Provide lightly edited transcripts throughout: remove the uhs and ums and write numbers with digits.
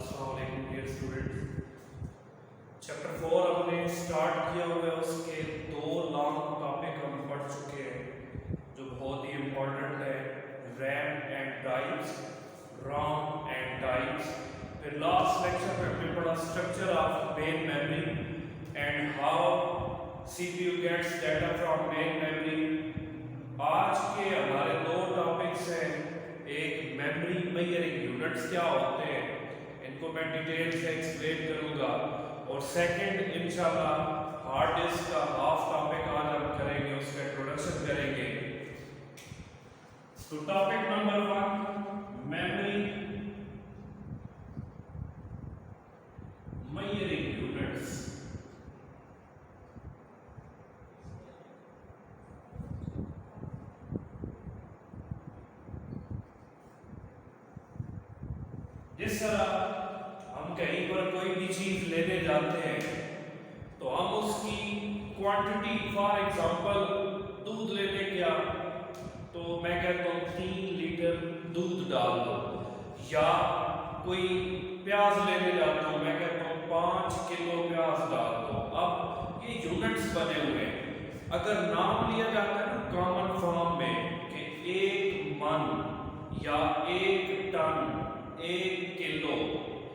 अस्सलाम वालेकुम dear students. Chapter 4 हमने स्टार्ट किया हुआ है, उसके दो लॉन्ग टॉपिक हम पढ़ चुके हैं जो बहुत ही इम्पोर्टेंट है, RAM and types, ROM and types. फिर लास्ट लेक्चर में हमने पढ़ा structure of main memory and how CPU gets data from main memory. आज के हमारे दो टॉपिक्स हैं, एक मेमोरी मेजरिंग यूनिट्स क्या होते हैं, इनको मैं डिटेल से एक्सप्लेन करूंगा, और सेकंड इंशाल्लाह हार्ड डिस्क का हाफ टॉपिक आज हम करेंगे, उसका इंट्रोडक्शन करेंगे। तो topic number 1, memory measuring units. जिस तरह हम कहीं पर कोई भी चीज लेने जाते हैं तो हम उसकी क्वांटिटी, फॉर एग्जांपल दूध लेने गया तो मैं कहता हूँ 3 लीटर दूध डाल दो, या कोई प्याज लेने जाता हूँ मैं कहता हूँ 5 किलो प्याज डाल दो। अब ये यूनिट्स बने हुए हैं। अगर नाम लिया जाता है ना कॉमन फॉर्म में कि 1 मन या 1 टन, 1 किलो,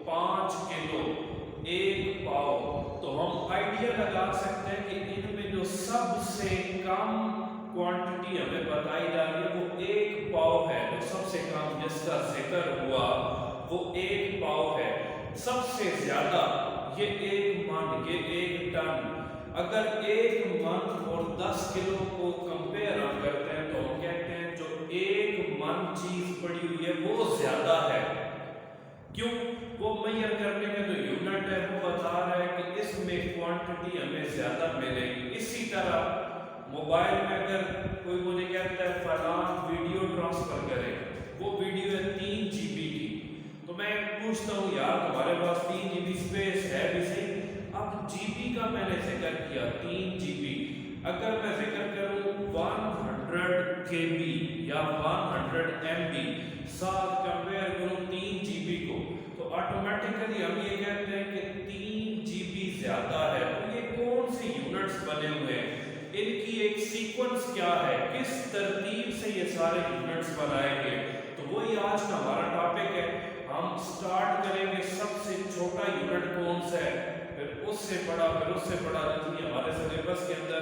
5 किलो, 1 पाव, तो हम आइडिया लगा सकते हैं कि इनमें जो सबसे कम क्वांटिटी हमें बताई जा रही है वो 1 पाव है। जो सबसे कम जिसका जिक्र हुआ वो 1 पाव है। सबसे ज्यादा ये 1 मन, ये 1 टन। अगर 1 मन और 10 किलो को कंपेयर हम करते हैं तो हम कहते हैं जो 1 मन चीज पड़ी हुई है वो ज्यादा है। क्यों? वो मेजर करने का जो यूनिट है वो बता रहा है कि इसमें क्वांटिटी हमें ज्यादा मिलेगी। इसी तरह मोबाइल में अगर कोई मुझे कहता है फलाना वीडियो ट्रांसफर करें, वो वीडियो है 3 GB की, तो मैं पूछता हूँ यार तुम्हारे पास 3 GB स्पेस है भी सही। अब जीबी का मैंने जिक्र किया 3 GB, अगर मैं जिक्र करूँ 100 KB या 100 MB, साथ कंपेयर करूँ 3 GB को, तो ऑटोमेटिकली हम ये कहते हैं कि 3 GB ज्यादा है। तो ये कौन से यूनिट्स बने हुए हैं, इनकी एक सीक्वेंस क्या है, किस तरतीब से ये सारे यूनिट्स बनाए गए, तो वही आज का हमारा टॉपिक है। हम स्टार्ट करेंगे सबसे छोटा यूनिट कौन सा है, फिर उससे बड़ा, फिर उससे बड़ा, जितनी हमारे सिलेबस के अंदर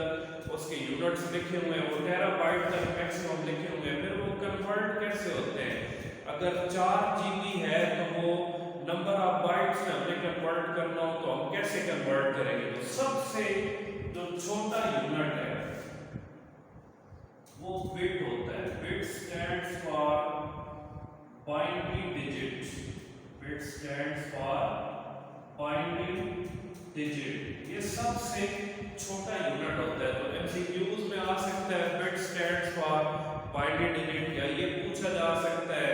उसके यूनिट्स लिखे हुए हैं वो टेराबाइट तक मैक्सिमम लिखे हुए हैं। फिर वो कन्वर्ट कैसे होते हैं, अगर 4 GB है तो वो नंबर ऑफ बाइट्स में हमने कन्वर्ट करना हो तो हम कैसे कन्वर्ट करेंगे। तो सबसे जो छोटा यूनिट है वो बिट होता है। Bit stands for binary digit, bit stands for binary digit, ये सबसे छोटा यूनिट होता है। तो एमसीक्यूज में आ सकता है bit stands for binary digit, या ये पूछा जा सकता है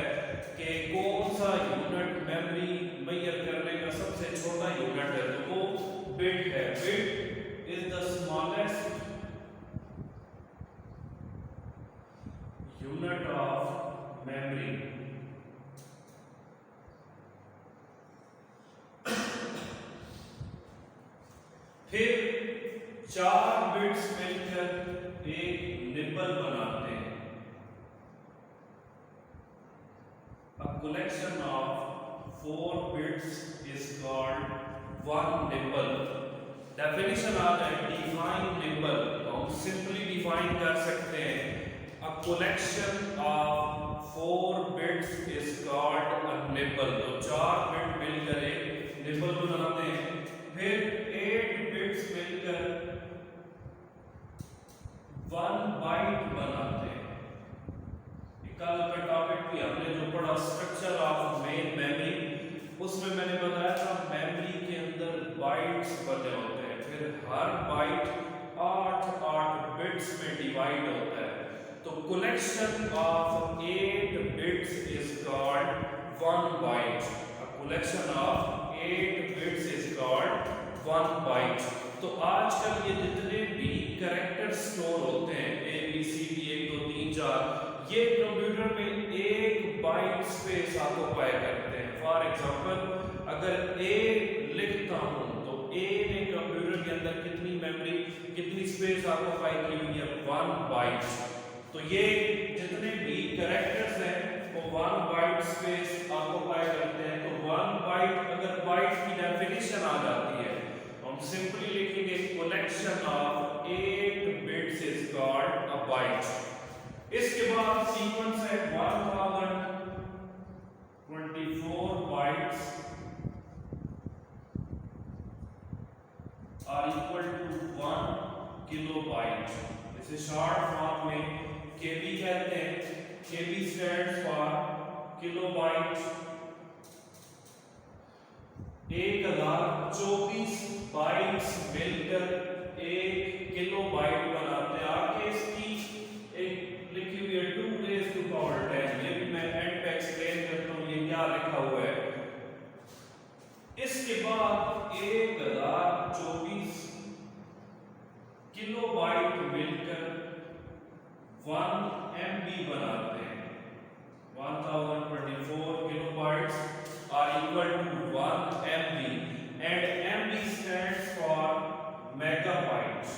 कि कौन सा यूनिट मेमोरी मेजर करने का सबसे छोटा यूनिट है, तो वो बिट है। Bit is the smallest unit of memory. फिर 4 बिट्स मिलकर एक निबल बनाते हैं। A collection of 4 bits is called one nibble. Definition आ जाए define nibble, तो हम simply define कर सकते हैं a collection of 4 bits is called a nibble। तो 4 बिट मिलकर एक निबल बनाते हैं। फिर 8 बिट्स मिलकर 1 बाइट बनाते हैं। कल का टॉपिक भी हमने जो पढ़ा स्ट्रक्चर ऑफ मेन मेमोरी, उसमें मैंने बताया था मेमोरी के अंदर बाइट्स बने होते हैं, फिर हर बाइट 8 बिट्स में डिवाइड होता है। तो collection of 8 bits is called 1 byte. A collection of 8 bits is called 1 byte. तो आजकल ये जितने भी कैरेक्टर स्टोर होते हैं ABCD 1 2 3 4, ये कंप्यूटर में 1 बाइट स्पेस ऑक्युपाई करते हैं। फॉर एग्जांपल اگر اے لکھتا ہوں تو اے نے کمپیوٹر کے اندر کتنی میموری کتنی اسپیس آکوپائی کی ہوئی ہے 1 بائٹ. تو یہ جتنے بھی کریکٹرز ہیں وہ 1 بائٹ اسپیس آکوپائی کرتے ہیں. تو 1 بائٹ اگر بائٹ کی ڈیفینیشن آ جاتی ہے تو ہم سمپلی لکھیں گے collection of 8 bits is called a byte. اس کے بعد سیکوینس ہے 1024 bytes are equal to 1 kilobyte. اسے شارٹ فارم میں KB کہتے ہیں. KB stands for kilobyte. 1024 bites مل کر 1 کلو بائٹ بناتے ہیں. آگے اس کی ایک لکھی ہوئی ہے 2 raised to power 10. یہ بھی میں اینڈ پہ ایکسپلین کرتا ہوں یہ کیا لکھا ہوا ہے. اس کے بعد 1024 کلو بائٹ مل کر 1 MB بناتے ہیں. 1024 kilobytes are equal to 1 MB and MB stands for megabytes.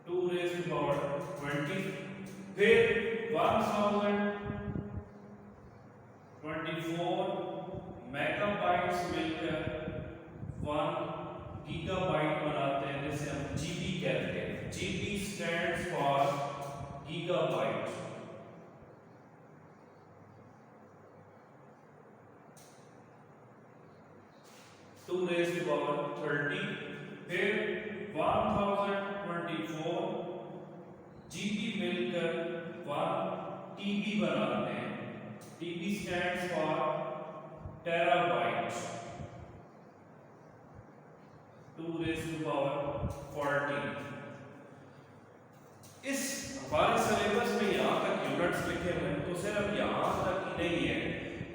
2 raised to power 20. پھر 1024 megabytes مل کر 1 gigabyte بناتے ہیں جسے ہم GB کہتے ہیں. GB stands for gigabyte. Two raised to power 30. پھر 1024 GB مل کر 1 TB بناتے ہیں. TB stands for terabyte. 2 raised to power 40. اس ہمارے سلیبس میں یہاں تک یونٹس لکھے ہوئے ہیں تو صرف یہاں تک ہی نہیں ہے.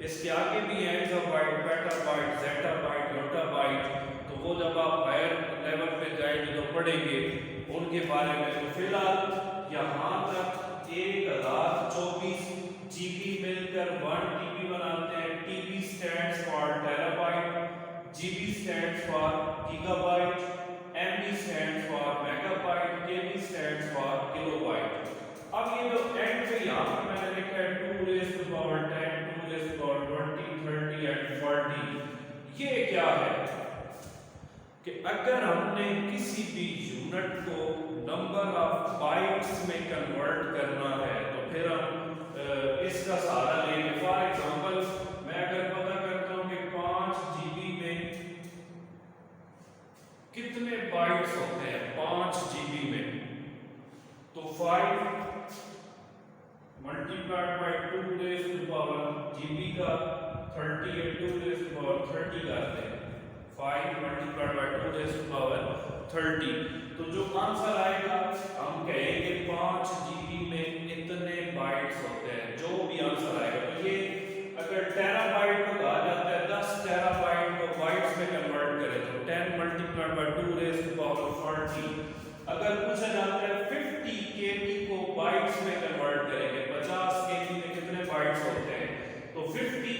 اس کے آگے بھی ہیں ایگزابائٹ, پیٹابائٹ, زیٹابائٹ, یوٹابائٹ. تو وہ جب آپ ہائر لیول پہ جائیں گے تو پڑھیں گے ان کے بارے میں. تو فی الحال یہاں تک 1024 GB مل کر 1 TB بناتے ہیں. TB stands for terabyte, GB stands for gigabyte, MB stands for megabyte, KB stands for kilobyte. اب یہ جو اینڈ پہ یہاں پر میں نے لکھا ہے 2 raised to power 10, 2 raised to power 20, 30 and 40. یہ کیا ہے کہ اگر ہم نے کسی بھی یونٹ کو نمبر آف بائٹس میں کنورٹ کرنا ہے تو پھر ہم اس کا سہارا لیں گے. فار ایگزامپل میں اگر پتہ کرتا ہوں کہ 5 GB میں کتنے بائٹس ہوتے ہیں 5 GB میں تو 5 multiplied by 2 raised to power GB کا 30 ہے 2 raised to power 30 کرتے ہیں. 5 multiplied by 2 raised to power 30. تو جو آنسر آئے گا ہم کہیں گے 5 GB میں اتنے بائٹس ہوتے ہیں. جو بھی آنسر آئے گا تو یہ اگر ٹیرا بائٹ کو کہا جاتا ہے 10 ٹیرا بائٹ کو بائٹس میں کنورٹ کرے تو 10 multiplied by 2 raised to power 40. اگر پوچھا جاتا ہے 50 KB کو بائٹس میں کنورٹ کریں گے 50 KB میں کتنے بائٹس ہوتے ہیں تو 50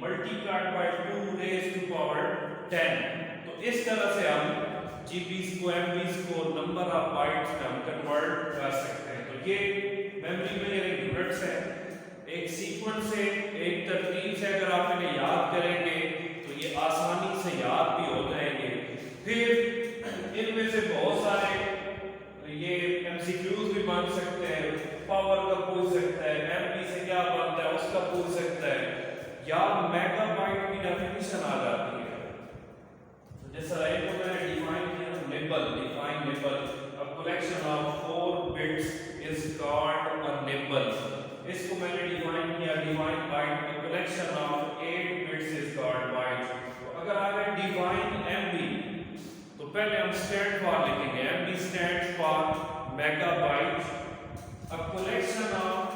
multiplied by 2 raised to power 10. تو اس طرح سے ہم GBs کو MBs کو نمبر آف بائٹس میں ہم کنورٹ کر سکتے ہیں. تو یہ میموری میں یہ یونٹس ہیں. ایک سیکوینس سے ایک ترتیب سے اگر آپ انہیں یاد کریں گے تو یہ آسانی سے یاد بھی ہو جائیں گے. پھر ان میں سے بہت سارے یہ MCQs بھی بن سکتے ہیں. پاور کا پوچھ سکتا ہے, MB سے کیا بنتا ہے اس کا پوچھ سکتا ہے, یا میگا بائٹ کی ڈیفینیشن آ جاتی ہے. جیسا ایک کو میں نے ڈیفائن کیا nibble, define nibble, a collection of 4 bits is called a nibble. اس کو میں نے ڈیفائن کیا define byte, a collection of 8 bits is called byte. تو اگر آ گئے ڈیفائن MB تو پہلے ہم اسٹینڈ فار لکھیں گے. MB stands for megabyte. A collection of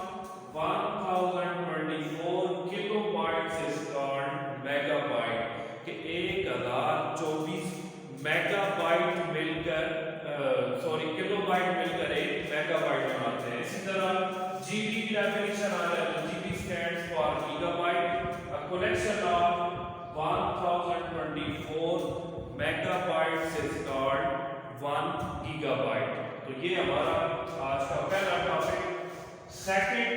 1024 kilobytes is called megabyte. کہ 1024 میگا بائٹ مل کر کلو بائٹ مل کر ایک میگا بائٹ بناتے ہیں. اسی طرح GB کی ڈیفینیشن آ رہا ہے تو GB stands for gigabyte. collection of 1024 megabytes is called 1 gigabyte. तो ये हमारा आज का पहला टॉपिक। सेकंड,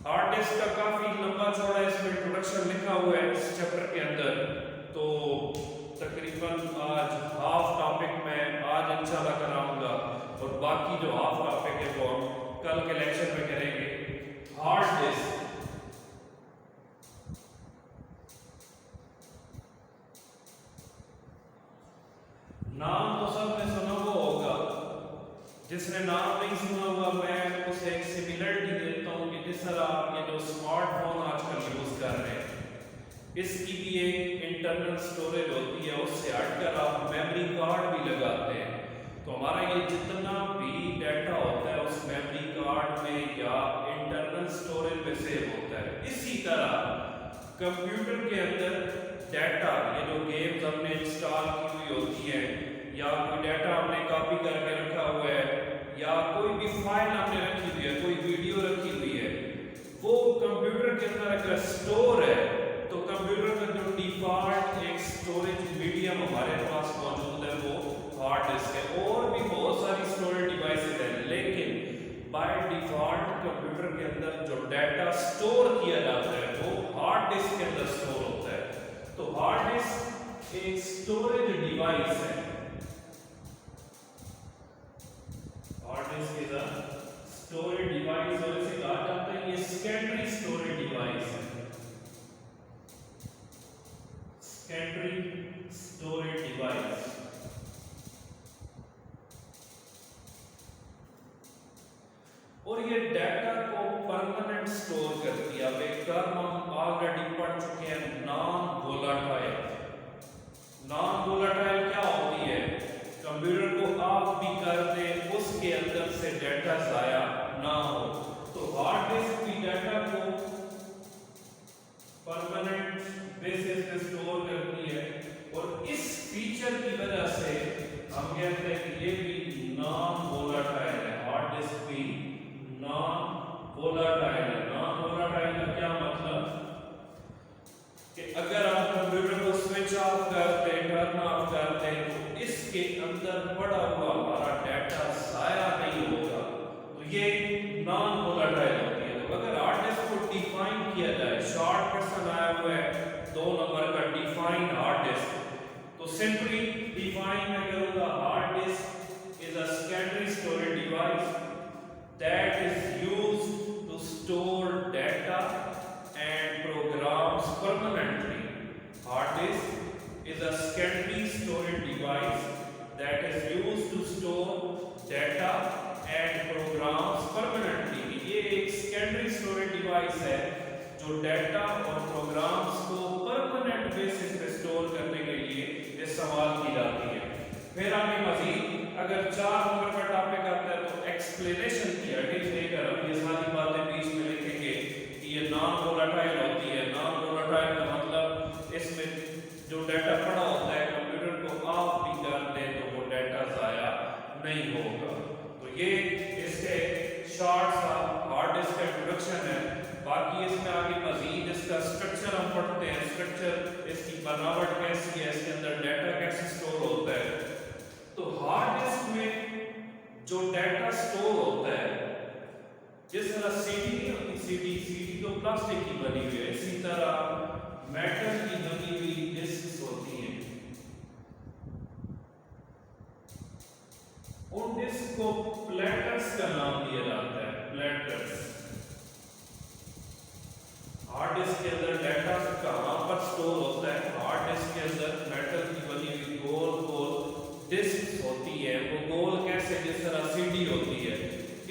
हार्ड डिस्क का काफी लंबा चौड़ा इसमें इंट्रोडक्शन लिखा हुआ है इस चैप्टर के अंदर, तो तकरीबन आज हाफ टॉपिक में आज इंशाल्लाह कराऊंगा और बाकी जो हाफ टॉपिक है वो हम कल के लेक्चर में करेंगे। हार्ड डिस्क, नाम तो सबने सुना हुआ होगा, जिसने नाम नहीं सुना हुआ मैं उसे एक सिमिलरिटी देता हूँ कि जिस तरह ये जो स्मार्टफोन आजकल यूज कर रहे हैं इसकी भी एक इंटरनल स्टोरेज होती है, उससे हटकर आप मेमोरी कार्ड भी लगाते हैं, तो हमारा ये जितना भी डाटा होता है उस मेमोरी कार्ड में या इंटरनल स्टोरेज में सेव होता है। इसी तरह कंप्यूटर के अंदर डाटा, ये जो गेम्स हमने इंस्टॉल की हुई होती है या कोई डाटा हमने कॉपी करके रखा हुआ है या कोई भी फाइल हमने रखी हुई है, कोई वीडियो रखी हुई है, वो कंप्यूटर के अंदर अगर स्टोर है तो कंप्यूटर का जो डिफॉल्ट एक स्टोरेज मीडियम हमारे पास मौजूद है वो हार्ड डिस्क है। और भी बहुत सारी स्टोरेज डिवाइसेस हैं, लेकिन बाय डिफॉल्ट कंप्यूटर के अंदर जो डाटा स्टोर किया जाता है वो हार्ड डिस्क के अंदर स्टोर होता है। तो हार्ड डिस्क एक स्टोरेज डिवाइस है। Hard disk is a storage device और इसे कहा जाता है ये सेकेंडरी स्टोरेज डिवाइस है। सेकेंडरी स्टोरेज डिवाइस और ये डाटा को परमानेंट स्टोर करती है। अब एक टर्म हम ऑलरेडी पढ़ चुके हैं, नॉन वोलाटाइल। नॉन वोलाटाइल क्या होती है? कंप्यूटर को ऑफ भी कर दे उसके अंदर से डाटा जाया ना हो। तो हार्ड डिस्क भी डाटा को परमानेंट बेसिस पे स्टोर करती है और इस फीचर की वजह से हम कहते हैं कि ये भी नॉन वोलाटाइल है। हार्ड डिस्क भी नॉन वोलाटाइल है। नॉन वोलाटाइल का क्या मतलब कि अगर आप कंप्यूटर को स्विच ऑफ करते हैं, टर्न ऑफ करते हैं, तो इसके अंदर पड़ा हुआ हमारा डाटा जाया नहीं होगा, तो ये नॉन वोलाटाइल होती है। तो अगर हार्ड डिस्क को डिफाइन किया जाए, शॉर्ट क्वेश्चन आया हुआ है 2 नंबर का, डिफाइन हार्ड डिस्क, तो सिंपली डिफाइन मैं करूंगा hard disk is a secondary storage device that is used to store data and programs permanently. Hard disk is a secondary storage device that is used to store data and programs permanently. ये एक secondary storage device है जो data और programmes को permanent basis पे store करने के लिए इस्तेमाल की जाती है। फिर आगे मजीद अगर 4 नंबर का टॉपिक आता है तो एक्सप्लेनेशन की हेडिंग देकर हम ये सारी बातें बीच में लिखेंगे कि ये नॉन वोलाटाइल होती है। नॉन वोलाटाइल का मतलब इसमें जो डाटा पड़ा होता है कंप्यूटर को ऑफ भी कर दे तो वो डाटा जाया नहीं होगा। तो ये इसके शॉर्ट सा हार्ड डिस्क का इंट्रोडक्शन है। बाकी इसमें आगे मजीद इसका स्ट्रक्चर हम पढ़ते हैं, स्ट्रक्चर, इसकी बनावट कैसी है, इसके अंदर डाटा कैसे स्टोर होता है। तो हार्ड डिस्क में जो डाटा स्टोर होता है, जिस तरह सीडी नहीं होती, सीडी तो प्लास्टिक की बनी हुई है, इसी तरह मेटल की बनी हुई डिस्क होती हैं। उन डिस्क को प्लेटर्स का नाम दिया जाता है, प्लेटर्स। हार्ड डिस्क के अंदर डाटा कहां पर स्टोर होता है? हार्ड डिस्क के अंदर मेटल की बनी हुई गोल गोल डिस्क होती है। वो गोल कैसे? जिस तरह सीडी होती है,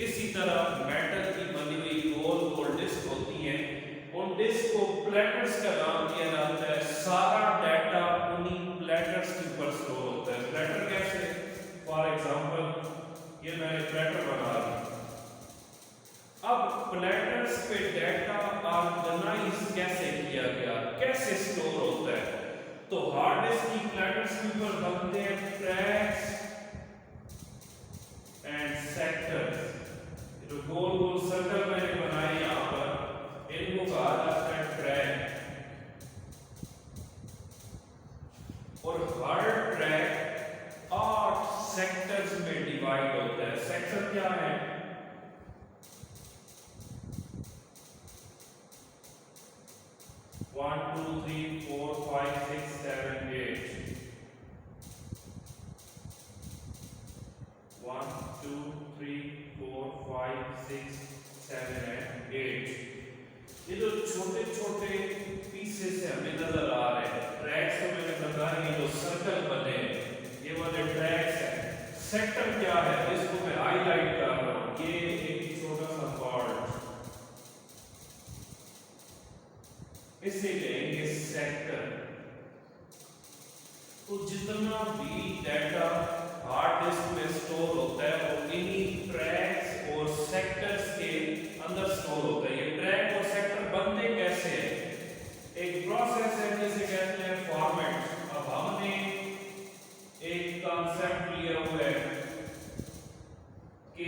इसी तरह मेटल की बनी हुई गोल गोल डिस्क होती है। उन डिस्क को प्लेटर्स का नाम दिया जाता है। सारा डाटा उन्हीं प्लेटर्स के ऊपर स्टोर होता है। प्लेटर कैसे? फॉर एग्जांपल ये मैंने प्लेटर बना लिया। अब प्लेटर्स पे डाटा ऑर्गेनाइज कैसे किया गया, कैसे स्टोर होता है? तो हार्ड डिस्क की प्लेटर्स के ऊपर बनते हैं ट्रैक्स एंड सेक्टर्स। जो गोल गोल सर्कल मैंने बनाए यहाँ पर, इनको कहा जाता है ट्रैक। होता है। सेक्शन क्या है? 1 2 3 4 5 6 7 8 1 2 3 4 5 6 7 and 8। ये जो छोटे छोटे पीसेस है हमें नजर आ रहे हैं। ट्रैक्स को मैंने बताया ये जो सर्कल बने ये वाले ट्रैक्स है। सेक्टर क्या है इसको मैं हाईलाइट कर रहा हूं। ये एक छोटा सा पार्ट इसे लेंगे सेक्टर। तो जितना भी डाटा हार्ड डिस्क में स्टोर होता है वो इन्हीं ट्रैक्स और सेक्टर्स के अंदर स्टोर होता है। ये ट्रैक और सेक्टर बनते कैसे हैं? एक प्रोसेस है जिसे कहते हैं फॉर्मेट। अब हमने एक कॉन्सेप्ट लिया हुआ है कि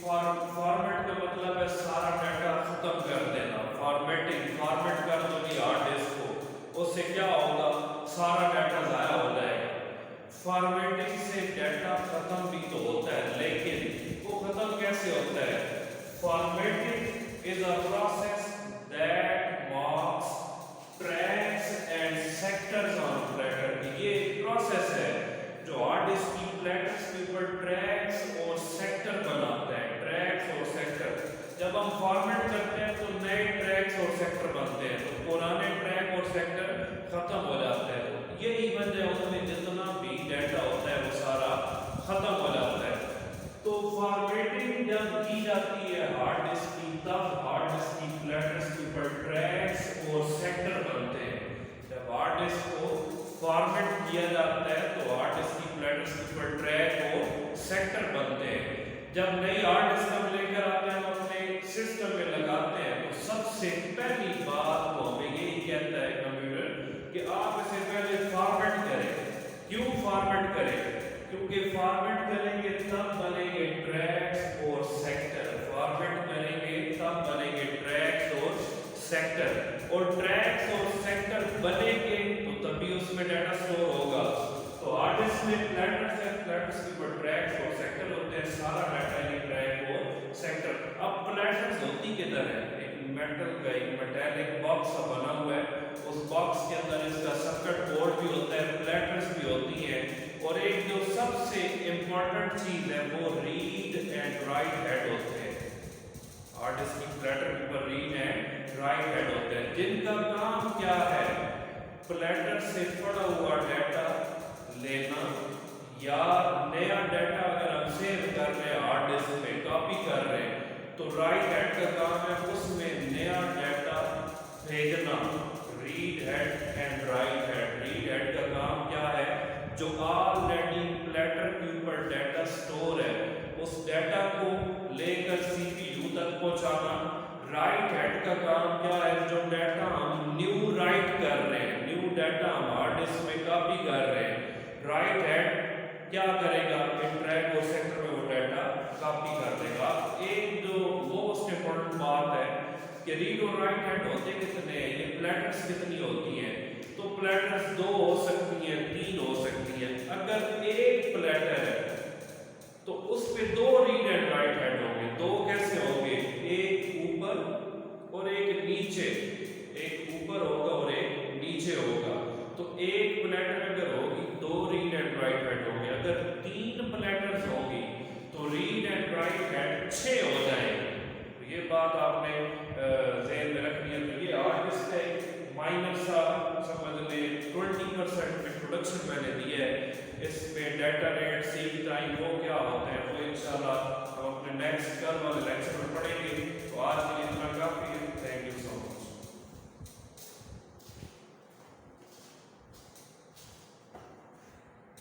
फॉर्मेट का मतलब है सारा डाटा खत्म कर देना। फॉर्मेट कर दो हार्ड डिस्क को, उससे क्या होगा? सारा डाटा जाया हो जाएगा। फॉर्मेटिंग से डाटा खत्म भी तो होता है, लेकिन वो खत्म कैसे होता है? Formatting is a process that marks tracks and sectors on platter. ये प्रोसेस है जो हार्ड डिस्क की प्लेटर्स के ऊपर ट्रैक्स और सेक्टर बनाता है। ट्रैक्स और सेक्टर जब हम फॉर्मेट करते हैं तो नए ट्रैक्स और सेक्टर बनते हैं, तो पुराने ट्रैक और सेक्टर खत्म हो जाते हैं। तो यही वजह है उसमें जितना भी डाटा होता है वो सारा खत्म हो जाता है। तो फॉर्मेटिंग जब की जाती है हार्ड डिस्क की, तब हार्ड डिस्क की प्लेटर्स के ऊपर ट्रैक्स और सेक्टर बनते हैं। जब हार्ड डिस्क को फॉर्मेट किया जाता है तो हार्ड डिस्क की प्लेटर्स के ऊपर ट्रैक और सेक्टर बनते हैं। जब नई हार्ड डिस्क हम लेकर आते हैं अपने सिस्टम में लगाते हैं तो सबसे पहली बात तो हमें यही कहता है कंप्यूटर कि आप इसे पहले फॉर्मेट करें। क्यों फॉर्मेट करें? क्योंकि फॉर्मेट करेंगे तब बनेंगे ट्रैक्स और सेक्टर। फॉर्मेट करेंगे तब बनेंगे ट्रैक्स और सेक्टर, और ट्रैक्स और सेक्टर बनेंगे तो तभी उसमें डाटा स्टोर होगा। तो हार्ड डिस्क में प्लेटर्स है, प्लेटर्स के ऊपर ट्रैक्स और सेक्टर होते हैं। सारा डाटा ये ट्रैक और सेक्टर। अब प्लेटर्स होती किधर है? एक मेटल का एक मेटालिक बॉक्स बना हुआ है, उस बॉक्स के अंदर इसका सर्किट बोर्ड भी होता है, प्लेटर्स भी होती हैं, और एक जो सबसे इंपॉर्टेंट चीज है वो रीड एंड राइट हेड होते हैं। हार्ड डिस्क की प्लेटर के ऊपर रीड एंड राइट हेड होते हैं, जिनका काम क्या है? प्लेटर से पड़ा हुआ डाटा लेना, या नया डाटा अगर हम सेव कर रहे हैं हार्ड डिस्क में, कॉपी कर रहे हैं, तो राइट हेड का काम है उसमें नया डाटा भेजना। Read head and write head. Read head का काम क्या है? जो ऑलरेडी प्लेटर के ऊपर डाटा स्टोर है उस डाटा को लेकर सीपीयू तक पहुंचाना। राइट हेड का काम क्या है? जो डाटा हम न्यू राइट कर रहे हैं, न्यू डाटा हम हार्ड डिस्क में कॉपी कर रहे हैं, राइट हेड क्या करेगा? ट्रैक और सेक्टर में वो डाटा कॉपी कर देगा। एक जो मोस्ट इंपॉर्टेंट बात है कि रीड और राइट हेड होते कितने हैं? ये प्लेटर्स कितनी होती हैं? तो प्लेटर्स 2 हो सकती हैं, 3 हो सकती हैं। अगर एक प्लेटर है तो उस पे 2 रीड एंड राइट हेड होंगे। 2 कैसे होंगे? एक ऊपर और एक नीचे। एक ऊपर होगा और एक नीचे होगा। तो एक प्लेटर अगर होगी 2 रीड एंड राइट हेड होंगे। अगर 3 प्लेटर्स होंगी तो रीड एंड राइट हेड 6 हो जाएंगे। तो ये बात आपने ज़हन में रखनी है। तो ये हार्ड डिस्क का एक माइनर सा समझ लें 20% इंट्रोडक्शन मैंने दिया है। इसमें डाटा रेट, सीक टाइम वो क्या होते हैं वो इंशाल्लाह हम अपने नेक्स्ट